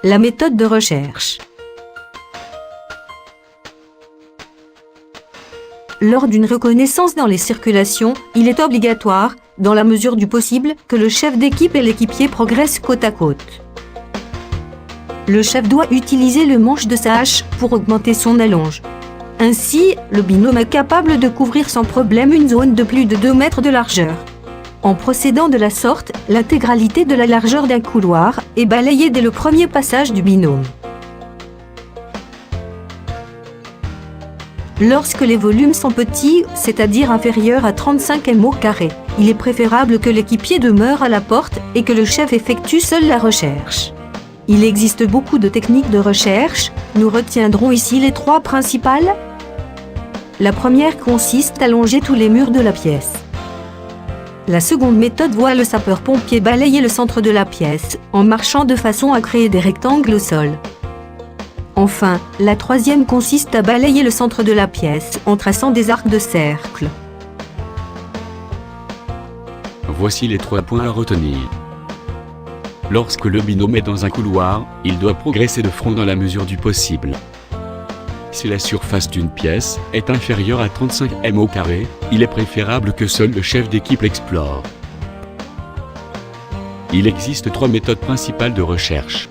La méthode de recherche. Lors d'une reconnaissance dans les circulations, il est obligatoire, dans la mesure du possible, que le chef d'équipe et l'équipier progressent côte à côte. Le chef doit utiliser le manche de sa hache pour augmenter son allonge. Ainsi, le binôme est capable de couvrir sans problème une zone de plus de 2 mètres de largeur. En procédant de la sorte, l'intégralité de la largeur d'un couloir est balayée dès le premier passage du binôme. Lorsque les volumes sont petits, c'est-à-dire inférieurs à 35 m², il est préférable que l'équipier demeure à la porte et que le chef effectue seul la recherche. Il existe beaucoup de techniques de recherche, nous retiendrons ici les 3 principales. La première consiste à longer tous les murs de la pièce. La seconde méthode voit le sapeur-pompier balayer le centre de la pièce, en marchant de façon à créer des rectangles au sol. Enfin, la troisième consiste à balayer le centre de la pièce en traçant des arcs de cercle. Voici les 3 points à retenir. Lorsque le binôme est dans un couloir, il doit progresser de front dans la mesure du possible. Si la surface d'une pièce est inférieure à 35 m², il est préférable que seul le chef d'équipe l'explore. Il existe 3 méthodes principales de recherche.